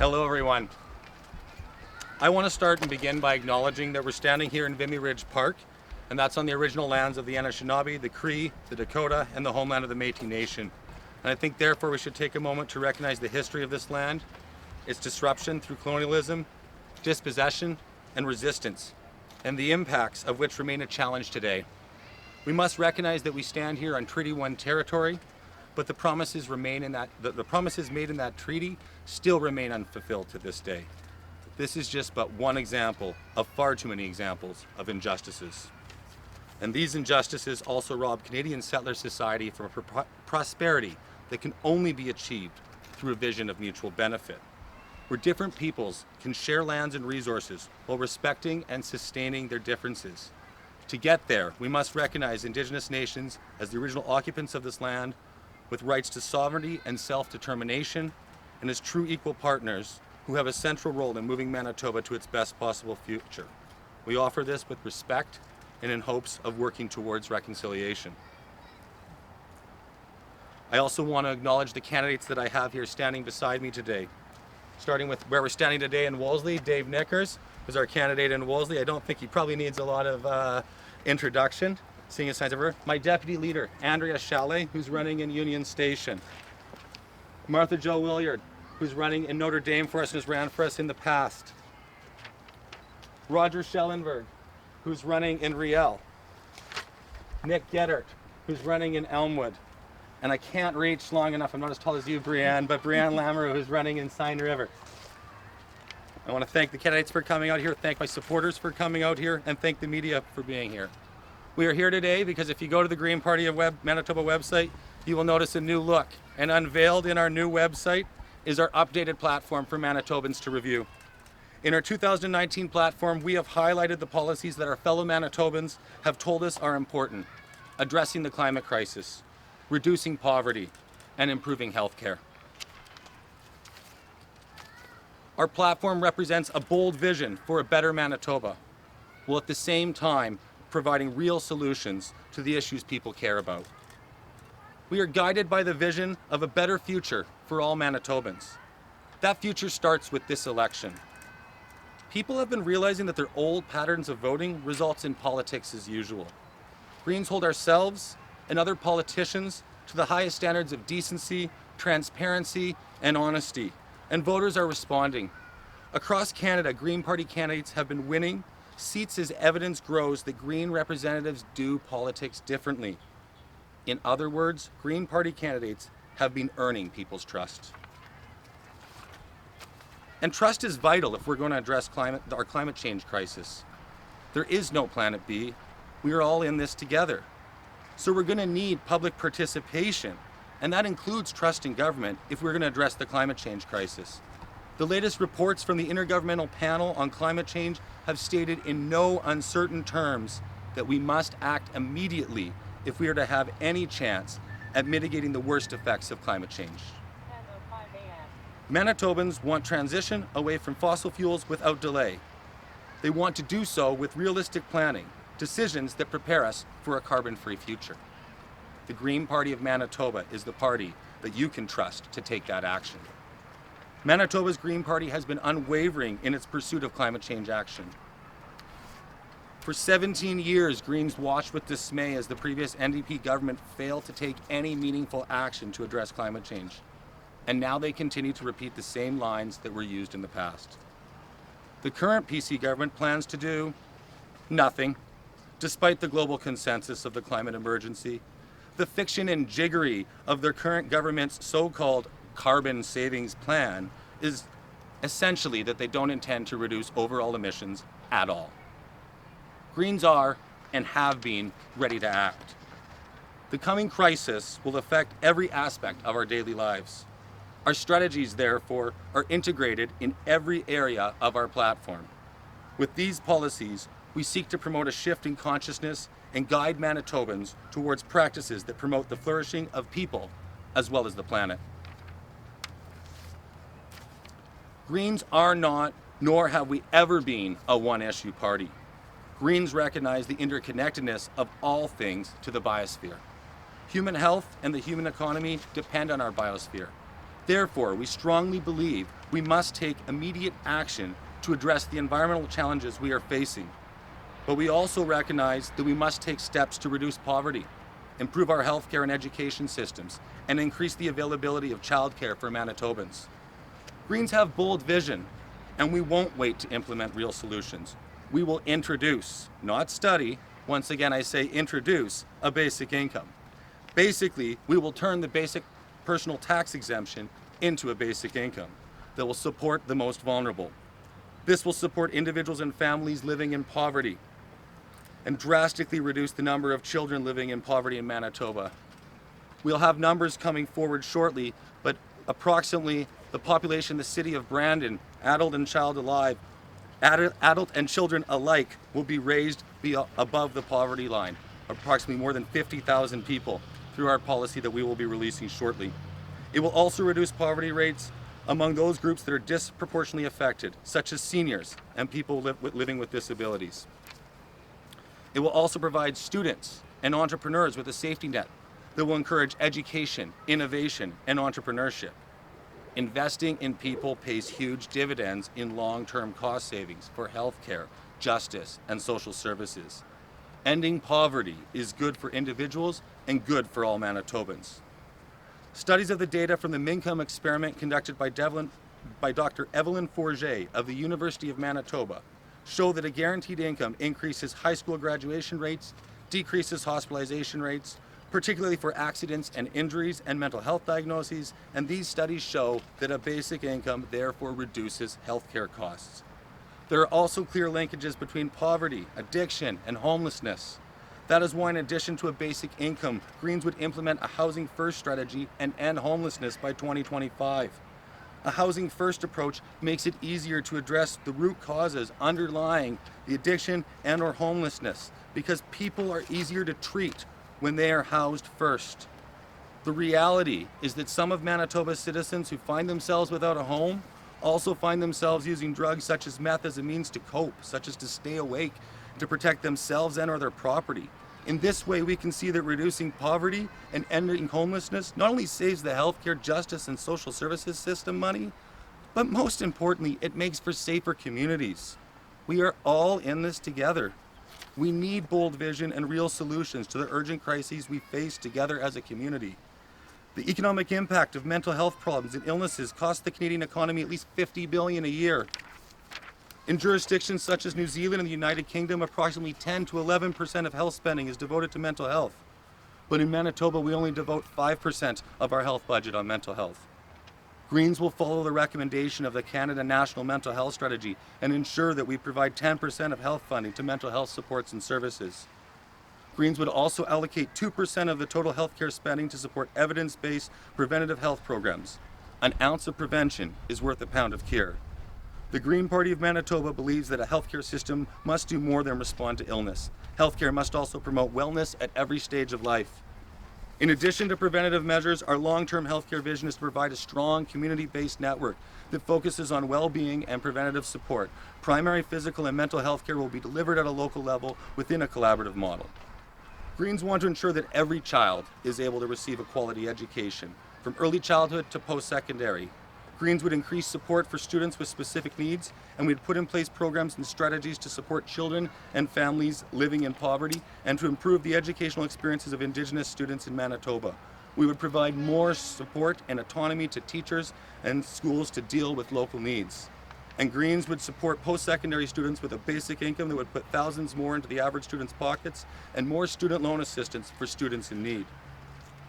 Hello everyone. I want to start and begin by acknowledging that we're standing here in Vimy Ridge Park, and that's on the original lands of the Anishinaabe, the Cree, the Dakota, and the homeland of the Métis Nation. And I think therefore we should take a moment to recognize the history of this land, its disruption through colonialism, dispossession, and resistance, and the impacts of which remain a challenge today. We must recognize that we stand here on Treaty 1 territory, but the promises made in that treaty still remain unfulfilled to this day. This is just but one example of far too many examples of injustices. And these injustices also rob Canadian settler society from a prosperity that can only be achieved through a vision of mutual benefit, where different peoples can share lands and resources while respecting and sustaining their differences. To get there, we must recognize Indigenous nations as the original occupants of this land, with rights to sovereignty and self-determination, and as true equal partners who have a central role in moving Manitoba to its best possible future. We offer this with respect and in hopes of working towards reconciliation. I also want to acknowledge the candidates that I have here standing beside me today. Starting with where we're standing today in Wolseley, Dave Nickers is our candidate in Wolseley. I don't think he probably needs a lot of introduction, seeing his signs over. My deputy leader, Andrea Chalet, who's running in Union Station. Martha Jo Williard, who's running in Notre Dame for us and has ran for us in the past. Roger Schellenberg, who's running in Riel. Nick Geddert, who's running in Elmwood. And I can't reach long enough, I'm not as tall as you, Brianne, but Brianne Lamoureux, who's running in Seine River. I want to thank the candidates for coming out here, thank my supporters for coming out here, and thank the media for being here. We are here today because if you go to the Green Party of Manitoba website, you will notice a new look. And unveiled in our new website is our updated platform for Manitobans to review. In our 2019 platform, we have highlighted the policies that our fellow Manitobans have told us are important: addressing the climate crisis, reducing poverty, and improving healthcare. Our platform represents a bold vision for a better Manitoba, while at the same time providing real solutions to the issues people care about. We are guided by the vision of a better future for all Manitobans. That future starts with this election. People have been realizing that their old patterns of voting results in politics as usual. Greens hold ourselves and other politicians to the highest standards of decency, transparency, and honesty, and voters are responding. Across Canada, Green Party candidates have been winning seats as evidence grows that Green representatives do politics differently. In other words, Green Party candidates have been earning people's trust. And trust is vital if we're going to address our climate change crisis. There is no planet B. We are all in this together. So we're going to need public participation, and that includes trust in government if we're going to address the climate change crisis. The latest reports from the Intergovernmental Panel on Climate Change have stated in no uncertain terms that we must act immediately if we are to have any chance at mitigating the worst effects of climate change. Manitobans want transition away from fossil fuels without delay. They want to do so with realistic planning, decisions that prepare us for a carbon-free future. The Green Party of Manitoba is the party that you can trust to take that action. Manitoba's Green Party has been unwavering in its pursuit of climate change action. For 17 years, Greens watched with dismay as the previous NDP government failed to take any meaningful action to address climate change. And now they continue to repeat the same lines that were used in the past. The current PC government plans to do nothing, despite the global consensus of the climate emergency. The fiction and jiggery of their current government's so-called carbon savings plan is essentially that they don't intend to reduce overall emissions at all. Greens are, and have been, ready to act. The coming crisis will affect every aspect of our daily lives. Our strategies, therefore, are integrated in every area of our platform. With these policies, we seek to promote a shift in consciousness and guide Manitobans towards practices that promote the flourishing of people as well as the planet. Greens are not, nor have we ever been, a one-issue party. Greens recognize the interconnectedness of all things to the biosphere. Human health and the human economy depend on our biosphere. Therefore, we strongly believe we must take immediate action to address the environmental challenges we are facing. But we also recognize that we must take steps to reduce poverty, improve our healthcare and education systems, and increase the availability of childcare for Manitobans. Greens have bold vision, and we won't wait to implement real solutions. We will introduce, not study, once again I say introduce, a basic income. Basically, we will turn the basic personal tax exemption into a basic income that will support the most vulnerable. This will support individuals and families living in poverty and drastically reduce the number of children living in poverty in Manitoba. We'll have numbers coming forward shortly, but approximately the population in the city of Brandon, adult and children alike, will be raised above the poverty line, approximately more than 50,000 people through our policy that we will be releasing shortly. It will also reduce poverty rates among those groups that are disproportionately affected, such as seniors and people living with disabilities. It will also provide students and entrepreneurs with a safety net that will encourage education, innovation, and entrepreneurship. Investing in people pays huge dividends in long-term cost savings for healthcare, justice, and social services. Ending poverty is good for individuals and good for all Manitobans. Studies of the data from the Mincome experiment conducted by Dr. Evelyn Forget of the University of Manitoba show that a guaranteed income increases high school graduation rates, decreases hospitalization rates, particularly for accidents and injuries and mental health diagnoses, and these studies show that a basic income therefore reduces healthcare costs. There are also clear linkages between poverty, addiction, and homelessness. That is why, in addition to a basic income, Greens would implement a housing first strategy and end homelessness by 2025. A housing first approach makes it easier to address the root causes underlying the addiction and or homelessness, because people are easier to treat when they are housed first. The reality is that some of Manitoba's citizens who find themselves without a home also find themselves using drugs such as meth as a means to cope, such as to stay awake, to protect themselves and or their property. In this way, we can see that reducing poverty and ending homelessness not only saves the healthcare, justice, and social services system money, but most importantly, it makes for safer communities. We are all in this together. We need bold vision and real solutions to the urgent crises we face together as a community. The economic impact of mental health problems and illnesses costs the Canadian economy at least $50 billion a year. In jurisdictions such as New Zealand and the United Kingdom, approximately 10 to 11% of health spending is devoted to mental health. But in Manitoba, we only devote 5% of our health budget on mental health. Greens will follow the recommendation of the Canada National Mental Health Strategy and ensure that we provide 10% of health funding to mental health supports and services. Greens would also allocate 2% of the total healthcare spending to support evidence-based preventative health programs. An ounce of prevention is worth a pound of cure. The Green Party of Manitoba believes that a healthcare system must do more than respond to illness. Healthcare must also promote wellness at every stage of life. In addition to preventative measures, our long-term healthcare vision is to provide a strong community-based network that focuses on well-being and preventative support. Primary physical and mental health care will be delivered at a local level within a collaborative model. Greens want to ensure that every child is able to receive a quality education, from early childhood to post-secondary. Greens would increase support for students with specific needs, and we'd put in place programs and strategies to support children and families living in poverty and to improve the educational experiences of Indigenous students in Manitoba. We would provide more support and autonomy to teachers and schools to deal with local needs. And Greens would support post-secondary students with a basic income that would put thousands more into the average student's pockets and more student loan assistance for students in need.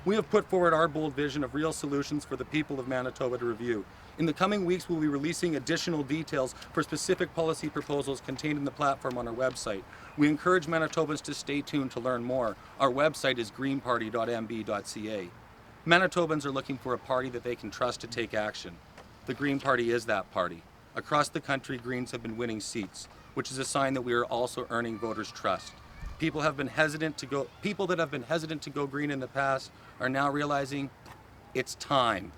We have put forward our bold vision of real solutions for the people of Manitoba to review. In the coming weeks, we'll be releasing additional details for specific policy proposals contained in the platform on our website. We encourage Manitobans to stay tuned to learn more. Our website is greenparty.mb.ca. Manitobans are looking for a party that they can trust to take action. The Green Party is that party. Across the country, Greens have been winning seats, which is a sign that we are also earning voters' trust. People that have been hesitant to go green in the past are now realizing it's time.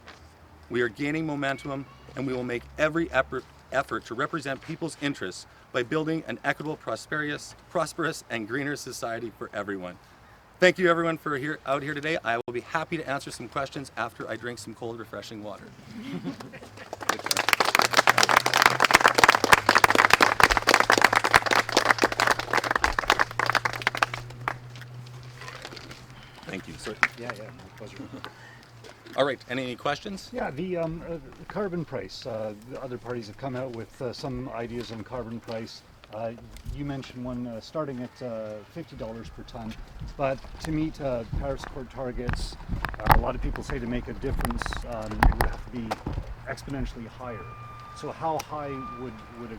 We are gaining momentum, and we will make every effort to represent people's interests by building an equitable, prosperous, and greener society for everyone. Thank you, everyone, for out here today. I will be happy to answer some questions after I drink some cold, refreshing water. Yeah, my pleasure. All right, any questions? Yeah, the carbon price. The other parties have come out with some ideas on carbon price. You mentioned one starting at $50 per ton, but to meet Paris Accord targets, a lot of people say to make a difference, it would have to be exponentially higher. So how high would a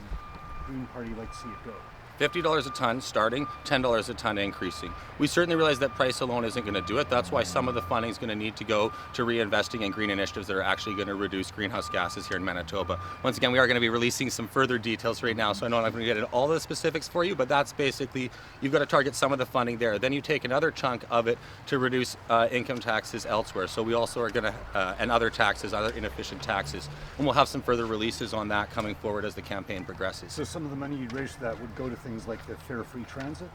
Green Party like to see it go? $50 a ton starting, $10 a ton increasing. We certainly realize that price alone isn't going to do it. That's why some of the funding is going to need to go to reinvesting in green initiatives that are actually going to reduce greenhouse gases here in Manitoba. Once again, we are going to be releasing some further details right now, so I know I'm not going to get into all the specifics for you, but that's basically, you've got to target some of the funding there. Then you take another chunk of it to reduce income taxes elsewhere. So we also are going to, and other taxes, other inefficient taxes. And we'll have some further releases on that coming forward as the campaign progresses. So some of the money you'd raise for that would go to things like the fare-free transit?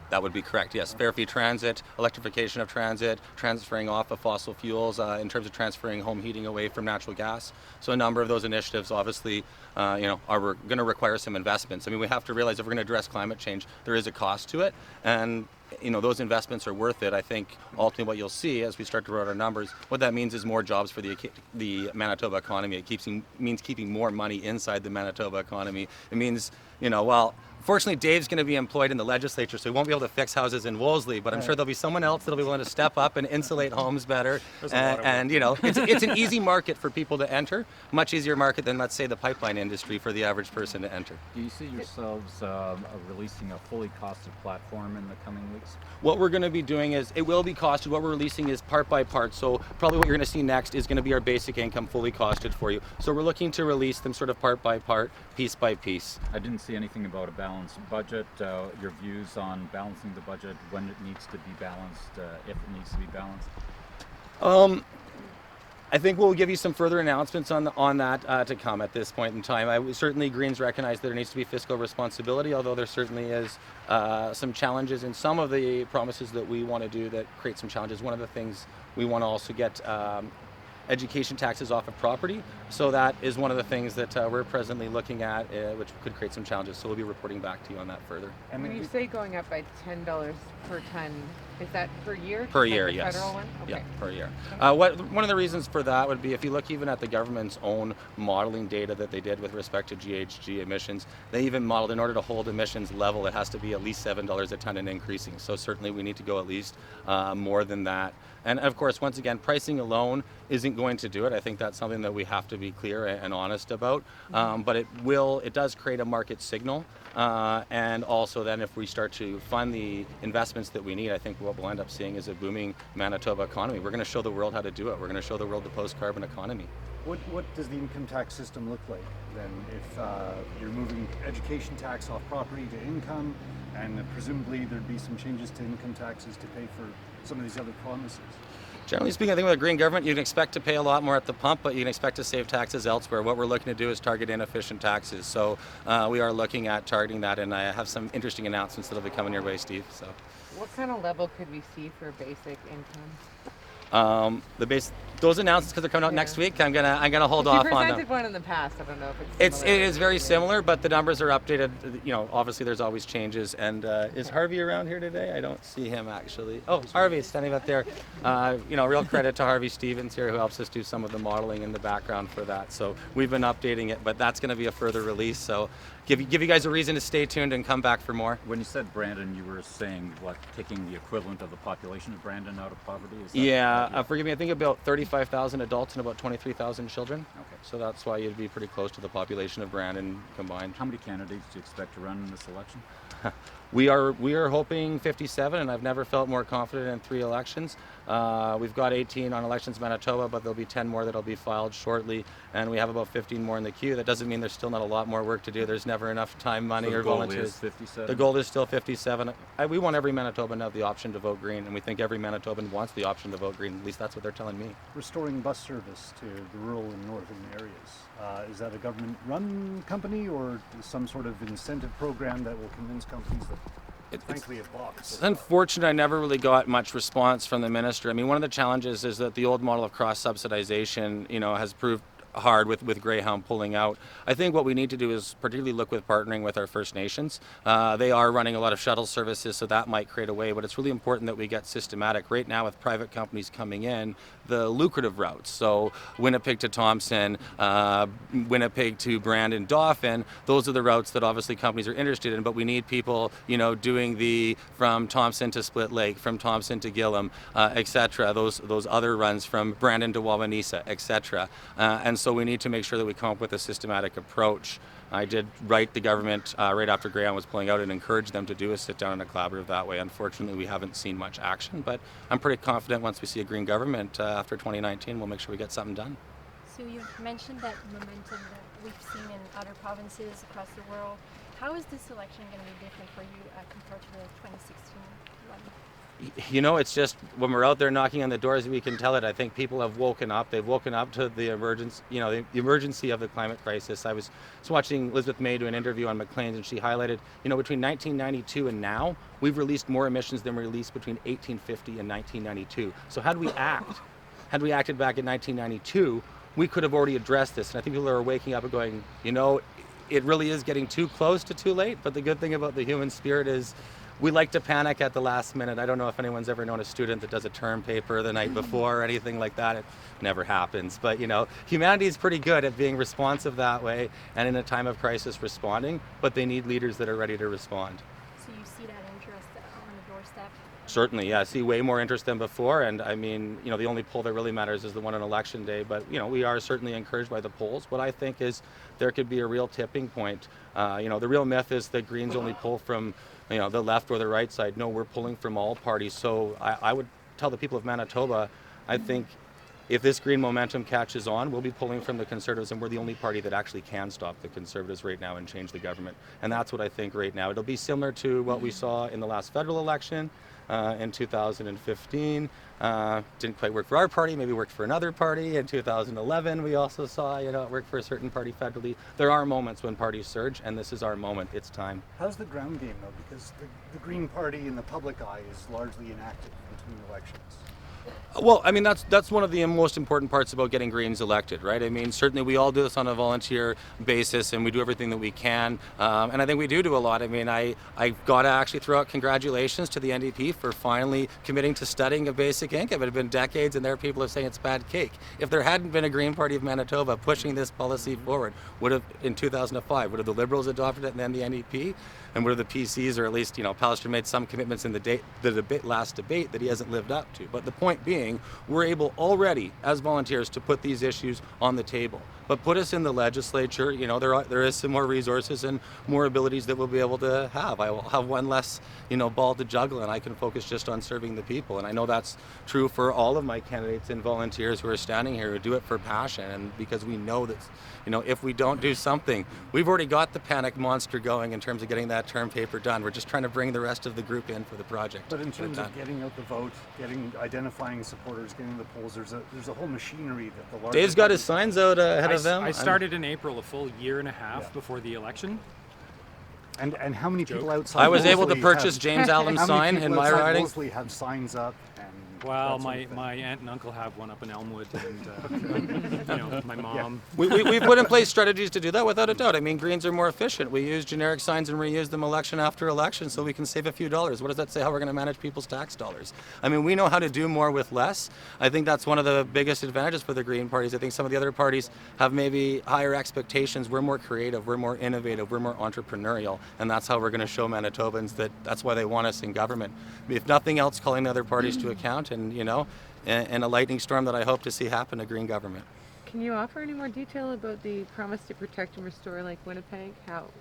That would be correct, yes. Fare-free transit, electrification of transit, transferring off of fossil fuels in terms of transferring home heating away from natural gas. So a number of those initiatives obviously are going to require some investments. I mean, we have to realize if we're going to address climate change, there is a cost to it. And those investments are worth it. I think ultimately what you'll see as we start to roll out our numbers, what that means is more jobs for the Manitoba economy. It means keeping more money inside the Manitoba economy. It means, fortunately, Dave's going to be employed in the legislature, so he won't be able to fix houses in Wolseley, but I'm sure there'll be someone else that'll be willing to step up and insulate homes better. And it's an easy market for people to enter, much easier market than, let's say, the pipeline industry for the average person to enter. Do you see yourselves releasing a fully costed platform in the coming weeks? What we're going to be doing is, it will be costed. What we're releasing is part by part. So probably what you're going to see next is going to be our basic income fully costed for you. So we're looking to release them sort of part by part, piece by piece. I didn't see anything about a balanced budget. Your views on balancing the budget, when it needs to be balanced, if it needs to be balanced? I think we'll give you some further announcements on that to come at this point in time. Certainly Greens recognize that there needs to be fiscal responsibility, although there certainly is some challenges in some of the promises that we want to do that create some challenges. One of the things we want to also get education taxes off of property. So that is one of the things that we're presently looking at, which could create some challenges. So we'll be reporting back to you on that further. And when you say going up by $10 per ton, is that per year? Per year, yes. Federal one? Okay. Yeah, per year. One of the reasons for that would be if you look even at the government's own modeling data that they did with respect to GHG emissions, they even modeled in order to hold emissions level, it has to be at least $7 a ton and increasing. So certainly we need to go at least more than that. And of course, once again, pricing alone isn't going to do it. I think that's something that we have to be clear and honest about. But it does create a market signal. And also then if we start to fund the investments that we need, I think what we'll end up seeing is a booming Manitoba economy. We're going to show the world how to do it. We're going to show the world the post-carbon economy. What does the income tax system look like then if you're moving education tax off property to income, and presumably there'd be some changes to income taxes to pay for some of these other promises? Generally speaking, I think with a green government, you can expect to pay a lot more at the pump, but you can expect to save taxes elsewhere. What we're looking to do is target inefficient taxes. So we are looking at targeting that, and I have some interesting announcements that'll be coming your way, Steve. So, what kind of level could we see for basic income? Those announcements, because they're coming out next week, I'm gonna hold off on them. You presented one in the past. I don't know if it's it is very similar, but the numbers are updated. Obviously there's always changes. And is Harvey around here today? I don't see him actually. Oh, Harvey's standing up there. Real credit to Harvey Stevens here, who helps us do some of the modeling in the background for that. So we've been updating it, but that's going to be a further release. So give you guys a reason to stay tuned and come back for more. When you said Brandon, you were saying taking the equivalent of the population of Brandon out of poverty? Is that forgive me, I think about 35,000 adults and about 23,000 children. Okay. So that's why you'd be pretty close to the population of Brandon combined. How many candidates do you expect to run in this election? We are hoping 57, and I've never felt more confident in 3 elections. We've got 18 on Elections Manitoba, but there'll be 10 more that'll be filed shortly, and we have about 15 more in the queue. That doesn't mean there's still not a lot more work to do. There's never enough time, money, or volunteers. So the goal is 57? The goal is still 57. We want every Manitoban to have the option to vote Green, and we think every Manitoban wants the option to vote Green. At least that's what they're telling me. Restoring bus service to the rural and northern areas. Is that a government-run company or some sort of incentive program that will convince companies that frankly it blocks? It's unfortunate I never really got much response from the minister. I mean, one of the challenges is that the old model of cross-subsidization, has proved hard with Greyhound pulling out. I think what we need to do is particularly look with partnering with our First Nations. They are running a lot of shuttle services, so that might create a way, but it's really important that we get systematic. Right now with private companies coming in, the lucrative routes, so Winnipeg to Thompson, Winnipeg to Brandon, Dauphin, those are the routes that obviously companies are interested in, but we need people, doing the from Thompson to Split Lake, from Thompson to Gillam, etc., those other runs from Brandon to Wawanesa, etc. And so we need to make sure that we come up with a systematic approach. I did write the government right after Greyhound was pulling out and encourage them to do a sit down and a collaborative that way. Unfortunately, we haven't seen much action, but I'm pretty confident once we see a Green government after 2019, we'll make sure we get something done. So you mentioned that momentum that we've seen in other provinces across the world. How is this election going to be different for you compared to the 2016 one? It's just when we're out there knocking on the doors, we can tell it. I think people have woken up. They've woken up to the emergence, the emergency of the climate crisis. I was watching Elizabeth May do an interview on Maclean's, and she highlighted, between 1992 and now, we've released more emissions than we released between 1850 and 1992. So how do we act? Had we acted back in 1992, we could have already addressed this. And I think people are waking up and going, it really is getting too close to too late. But the good thing about the human spirit is we like to panic at the last minute. I don't know if anyone's ever known a student that does a term paper the night before or anything like that. It never happens. But, humanity is pretty good at being responsive that way and in a time of crisis responding, but they need leaders that are ready to respond. So you see that interest on the doorstep? Certainly, yeah. I see way more interest than before. And I mean, the only poll that really matters is the one on election day. But, we are certainly encouraged by the polls. What I think is there could be a real tipping point. The real myth is that Greens only pull from the left or the right side. No, we're pulling from all parties. So I would tell the people of Manitoba, I think if this Green momentum catches on, we'll be pulling from the Conservatives, and we're the only party that actually can stop the Conservatives right now and change the government. And that's what I think right now. It'll be similar to what we saw in the last federal election in 2015. Didn't quite work for our party, maybe worked for another party. In 2011, we also saw, it worked for a certain party federally. There are moments when parties surge, and this is our moment. It's time. How's the ground game, though? Because the Green Party in the public eye is largely inactive between elections. Well, I mean, that's one of the most important parts about getting Greens elected, right? I mean, certainly we all do this on a volunteer basis, and we do everything that we can. And I think we do a lot. I mean, I got to actually throw out congratulations to the NDP for finally committing to studying a basic income. It had been decades, and there are people who are saying it's bad cake. If there hadn't been a Green Party of Manitoba pushing this policy forward, in 2005, would have the Liberals adopted it and then the NDP? And would have the PCs, or at least, Pallister made some commitments in the last debate that he hasn't lived up to. But the point being, we're able already, as volunteers, to put these issues on the table. But put us in the legislature, there is some more resources and more abilities that we'll be able to have. I will have one less, ball to juggle, and I can focus just on serving the people. And I know that's true for all of my candidates and volunteers who are standing here who do it for passion, and because we know that, if we don't do something, we've already got the panic monster going in terms of getting that term paper done. We're just trying to bring the rest of the group in for the project. But in terms of getting out the vote, identifying supporters, getting the polls, there's a whole machinery that the larger... Dave's got his signs out ahead of them. I started in April, a full year and a half before the election. And how many people outside? I was able to Wolseley purchase have, James Allen's sign in my riding. Wolseley have signs up. Well, my aunt and uncle have one up in Elmwood, and my mom. We've put in place strategies to do that without a doubt. I mean, Greens are more efficient. We use generic signs and reuse them election after election so we can save a few dollars. What does that say how we're going to manage people's tax dollars? I mean, we know how to do more with less. I think that's one of the biggest advantages for the Green parties. I think some of the other parties have maybe higher expectations. We're more creative, we're more innovative, we're more entrepreneurial, and that's how we're going to show Manitobans that's why they want us in government. If nothing else, calling the other parties to account, and and a lightning storm that I hope to see happen, a Green government. Can you offer any more detail about the promise to protect and restore Lake Winnipeg?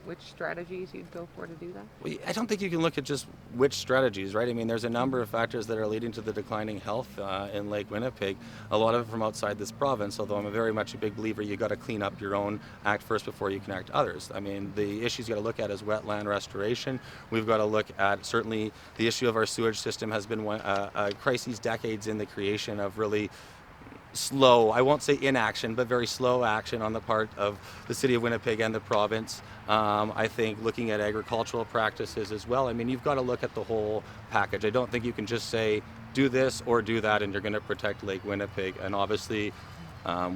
Which strategies you'd go for to do that? Well, I don't think you can look at just which strategies, right? I mean, there's a number of factors that are leading to the declining health in Lake Winnipeg. A lot of it from outside this province, although I'm very much a big believer you got to clean up your own act first before you can act others. I mean, the issues you got to look at is wetland restoration. We've got to look at certainly the issue of our sewage system has been a crisis decades in the creation of really slow, I won't say inaction, but very slow action on the part of the city of Winnipeg and the province. I think looking at agricultural practices as well. I mean, you've got to look at the whole package. I don't think you can just say do this or do that and you're going to protect Lake Winnipeg. And obviously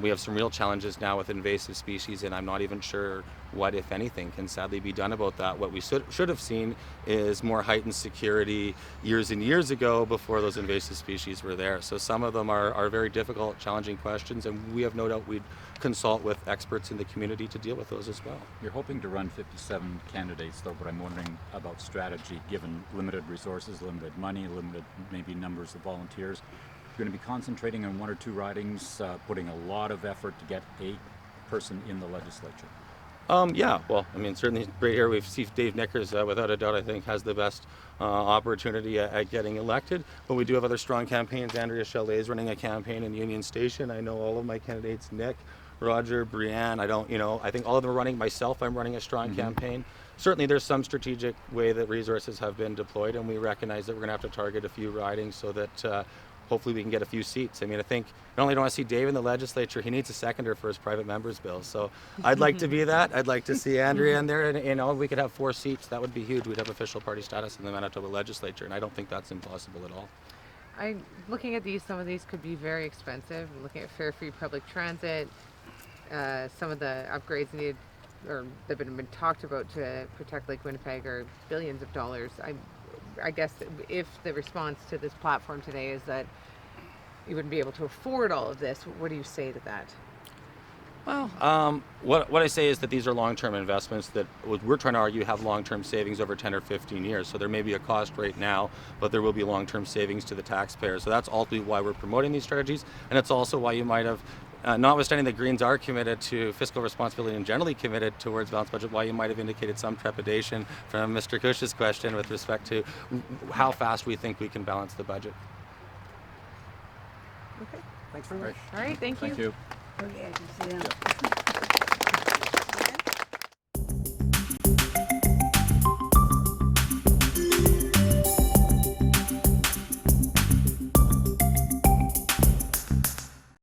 We have some real challenges now with invasive species, and I'm not even sure what, if anything, can sadly be done about that. What we should have seen is more heightened security years and years ago before those invasive species were there. So some of them are very difficult, challenging questions, and we have no doubt we'd consult with experts in the community to deal with those as well. You're hoping to run 57 candidates though, but I'm wondering about strategy given limited resources, limited money, limited maybe numbers of volunteers. You're going to be concentrating on 1 or 2 ridings, putting a lot of effort to get a person in the legislature. Yeah, well, I mean, certainly right here we see Dave Nickers, without a doubt, I think has the best opportunity at getting elected. But we do have other strong campaigns. Andrea Chalet is running a campaign in Union Station. I know all of my candidates, Nick, Roger, Brianne. I think all of them are running. Myself, I'm running a strong campaign. Certainly there's some strategic way that resources have been deployed, and we recognize that we're going to have to target a few ridings so that hopefully we can get a few seats. I mean, I think not only do I want to see Dave in the legislature, he needs a seconder for his private members bill. So I'd like to be that. I'd like to see Andrea in there, and if we could have 4 seats, that would be huge. We'd have official party status in the Manitoba legislature, and I don't think that's impossible at all. I'm looking at these. Some of these could be very expensive. I'm looking at fare free public transit. Some of the upgrades needed or that have been talked about to protect Lake Winnipeg are billions of dollars. I guess if the response to this platform today is that you wouldn't be able to afford all of this, what do you say to that? Well, what I say is that these are long-term investments that we're trying to argue have long-term savings over 10 or 15 years. So there may be a cost right now, but there will be long-term savings to the taxpayer. So that's ultimately why we're promoting these strategies, and it's also why you might have, notwithstanding that Greens are committed to fiscal responsibility and generally committed towards balanced budget, why you might have indicated some trepidation from Mr. Cush's question with respect to how fast we think we can balance the budget. Okay. Thanks very much. All right. Thank you. Thank you. Oh, yeah, I can see that.